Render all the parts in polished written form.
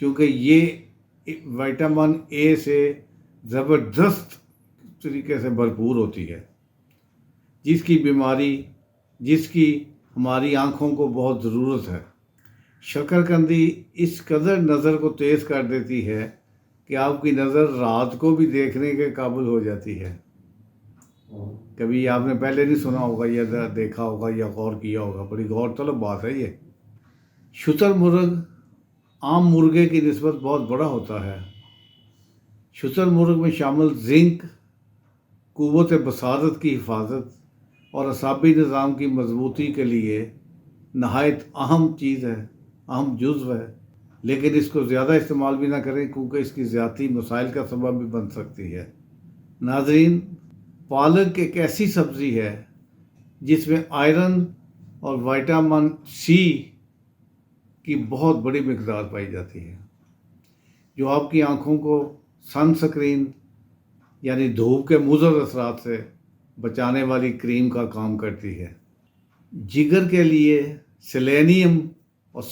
چونکہ یہ vitamin A سے زبردست طریقے سے بھرپور ہوتی ہے، جس کی ہماری آنکھوں کو بہت ضرورت ہے۔ شکرکندی اس قدر نظر کو تیز کر دیتی ہے کہ آپ کی نظر رات کو بھی دیکھنے کے قابل ہو جاتی ہے۔ کبھی آپ نے پہلے نہیں سنا ہوگا یا دیکھا ہوگا یا غور کیا ہوگا، بڑی غور طلب بات ہے یہ۔ شتر مرغ عام مرغے کی نسبت بہت بڑا ہوتا ہے۔ شتر مرغ میں شامل زنک قوت بصارت کی حفاظت اور اعصابی نظام کی مضبوطی کے لیے نہایت اہم چیز ہے، اہم جزو ہے، لیکن اس کو زیادہ استعمال بھی نہ کریں کیونکہ اس کی زیادتی مسائل کا سبب بھی بن سکتی ہے۔ ناظرین، پالک ایک ایسی سبزی ہے جس میں آئرن اور وٹامن سی کی بہت بڑی مقدار پائی جاتی ہے، جو آپ کی آنکھوں کو سن سکرین یعنی دھوپ کے مضر اثرات سے بچانے والی کریم کا کام کرتی ہے۔ جگر کے لیے سیلینیم اور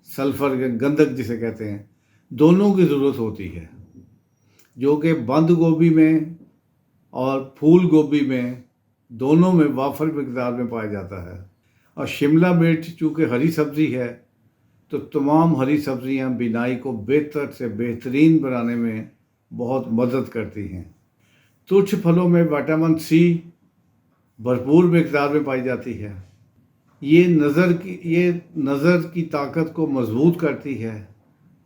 سلفر گندھک جسے کہتے ہیں، دونوں کی ضرورت ہوتی ہے، جو کہ بند گوبھی میں اور پھول گوبھی میں دونوں میں وافر مقدار میں پایا جاتا ہے۔ اور شملہ مرچ چونکہ ہری سبزی ہے تو تمام ہری سبزیاں بینائی کو بہتر سے بہترین بنانے میں بہت مدد کرتی ہیں۔ ترچھ پھلوں میں وٹامن سی بھرپور مقدار میں پائی جاتی ہے۔ یہ نظر کی طاقت کو مضبوط کرتی ہے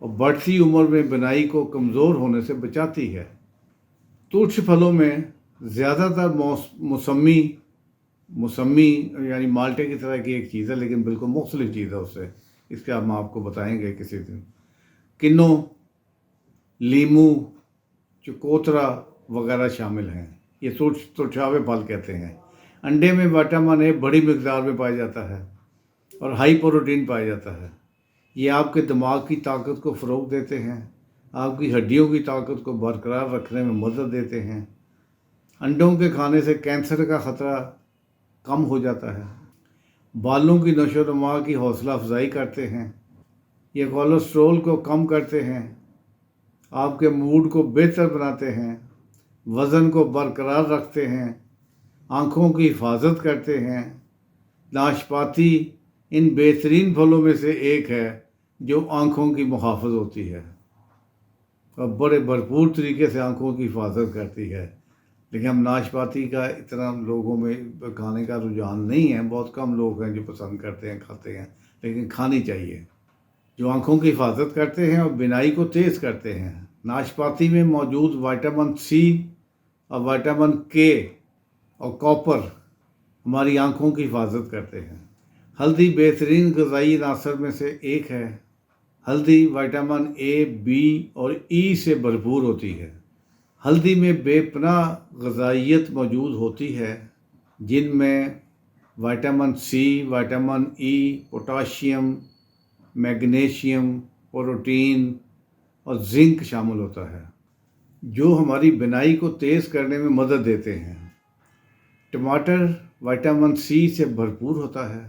اور بڑھتی عمر میں بینائی کو کمزور ہونے سے بچاتی ہے۔ ترچھ پھلوں میں زیادہ تر موسمی یعنی مالٹے کی طرح کی ایک چیز ہے، لیکن بالکل مختلف چیز ہے اس سے، اس کا ہم آپ کو بتائیں گے کسی دن۔ کنو، لیمو، چکوترا وغیرہ شامل ہیں، یہ ترچھاوے پھل کہتے ہیں۔ انڈے میں وٹامن اے بڑی مقدار میں پایا جاتا ہے اور ہائی پروٹین پایا جاتا ہے۔ یہ آپ کے دماغ کی طاقت کو فروغ دیتے ہیں، آپ کی ہڈیوں کی طاقت کو برقرار رکھنے میں مدد دیتے ہیں۔ انڈوں کے کھانے سے کینسر کا خطرہ کم ہو جاتا ہے۔ بالوں کی نشو و نما کی حوصلہ افزائی کرتے ہیں۔ یہ کولیسٹرول کو کم کرتے ہیں، آپ کے موڈ کو بہتر بناتے ہیں، وزن کو برقرار رکھتے ہیں، آنکھوں کی حفاظت کرتے ہیں۔ ناشپاتی ان بہترین پھلوں میں سے ایک ہے جو آنکھوں کی محافظ ہوتی ہے اور بڑے بھرپور طریقے سے آنکھوں کی حفاظت کرتی ہے۔ لیکن ہم ناشپاتی کا اتنا لوگوں میں کھانے کا رجحان نہیں ہے، بہت کم لوگ ہیں جو پسند کرتے ہیں، کھاتے ہیں، لیکن کھانی چاہیے، جو آنکھوں کی حفاظت کرتے ہیں اور بینائی کو تیز کرتے ہیں۔ ناشپاتی میں موجود وٹامن سی اور وٹامن کے اور کاپر ہماری آنکھوں کی حفاظت کرتے ہیں۔ ہلدی بہترین غذائی عناصر میں سے ایک ہے۔ ہلدی وٹامن اے، بی اور ای سے بھرپور ہوتی ہے۔ ہلدی میں بے پناہ غذائیت موجود ہوتی ہے، جن میں vitamin C, vitamin E, potassium, magnesium, protein اور زنک شامل ہوتا ہے، جو ہماری بینائی کو تیز کرنے میں مدد دیتے ہیں۔ ٹماٹر وٹامن سی سے بھرپور ہوتا ہے،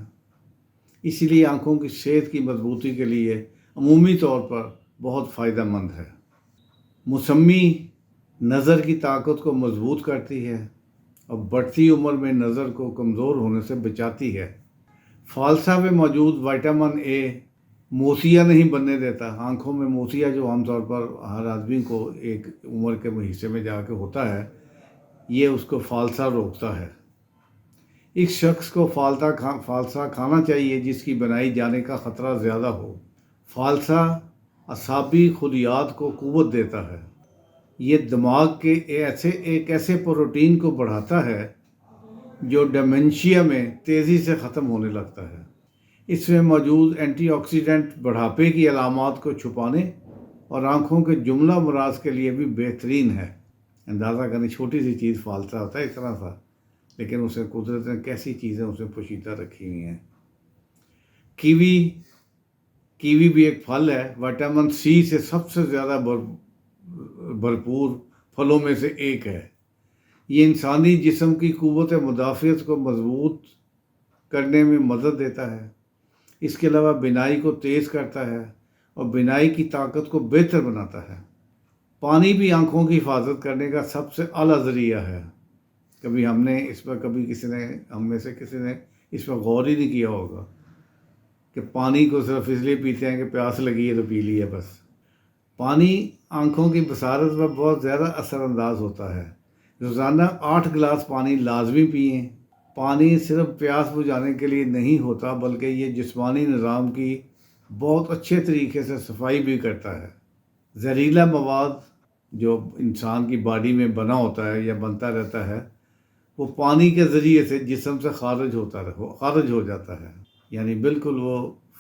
اسی لیے آنکھوں کی صحت کی مضبوطی کے لیے عمومی طور پر بہت فائدہ مند ہے۔ موسمی نظر کی طاقت کو مضبوط کرتی ہے اور بڑھتی عمر میں نظر کو کمزور ہونے سے بچاتی ہے۔ فالسا میں موجود وٹامن اے موتیا نہیں بننے دیتا۔ آنکھوں میں موتیا جو عام طور پر ہر آدمی کو ایک عمر کے حصے میں جا کے ہوتا ہے، یہ اس کو فالسا روکتا ہے۔ ایک شخص کو فالسا کھانا چاہیے جس کی بینائی جانے کا خطرہ زیادہ ہو۔ فالسا اعصابی خلیات کو قوت دیتا ہے۔ یہ دماغ کے ایک ایسے پروٹین کو بڑھاتا ہے جو ڈیمنشیا میں تیزی سے ختم ہونے لگتا ہے۔ اس میں موجود اینٹی آکسیڈنٹ بڑھاپے کی علامات کو چھپانے اور آنکھوں کے جملہ امراض کے لیے بھی بہترین ہے۔ اندازہ کریں، چھوٹی سی چیز فالسا ہوتا ہے اتنا سا، لیکن اسے قدرت نے کیسی چیزیں اسے پوشیدہ رکھی ہوئی ہیں۔ کیوی بھی ایک پھل ہے، وٹامن سی سے سب سے زیادہ بھرپور پھلوں میں سے ایک ہے۔ یہ انسانی جسم کی قوت مدافعت کو مضبوط کرنے میں مدد دیتا ہے۔ اس کے علاوہ بینائی کو تیز کرتا ہے اور بینائی کی طاقت کو بہتر بناتا ہے۔ پانی بھی آنکھوں کی حفاظت کرنے کا سب سے اعلیٰ ذریعہ ہے۔ کبھی ہم میں سے کسی نے اس پر غور ہی نہیں کیا ہوگا کہ پانی کو صرف اس لیے پیتے ہیں کہ پیاس لگی ہے تو پی لیا بس۔ پانی آنکھوں کی بصارت پر بہت زیادہ اثر انداز ہوتا ہے۔ روزانہ 8 گلاس پانی لازمی پئیں۔ پانی صرف پیاس بجھانے کے لیے نہیں ہوتا، بلکہ یہ جسمانی نظام کی بہت اچھے طریقے سے صفائی بھی کرتا ہے۔ زہریلا مواد جو انسان کی باڈی میں بنا ہوتا ہے یا بنتا رہتا ہے، وہ پانی کے ذریعے سے جسم سے خارج ہو جاتا ہے، یعنی بالکل وہ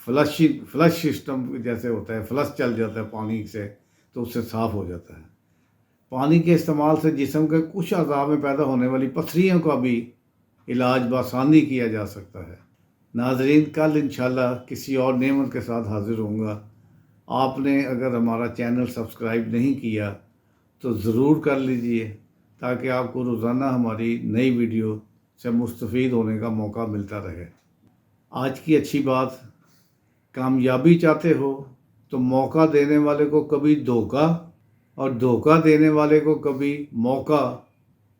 فلش سسٹم جیسے ہوتا ہے، فلش چل جاتا ہے پانی سے، تو اس سے صاف ہو جاتا ہے۔ پانی کے استعمال سے جسم کے کچھ اعضاء میں پیدا ہونے والی پتھریوں کا بھی علاج بآسانی کیا جا سکتا ہے۔ ناظرین، کل انشاءاللہ کسی اور نعمت کے ساتھ حاضر ہوں گا۔ آپ نے اگر ہمارا چینل سبسکرائب نہیں کیا تو ضرور کر لیجئے، تاکہ آپ کو روزانہ ہماری نئی ویڈیو سے مستفید ہونے کا موقع ملتا رہے۔ آج کی اچھی بات، کامیابی چاہتے ہو تو موقع دینے والے کو کبھی دھوکہ، اور دھوکہ دینے والے کو کبھی موقع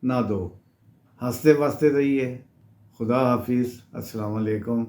نہ دو۔ ہنستے وستے رہیے۔ خدا حافظ۔ السلام علیکم۔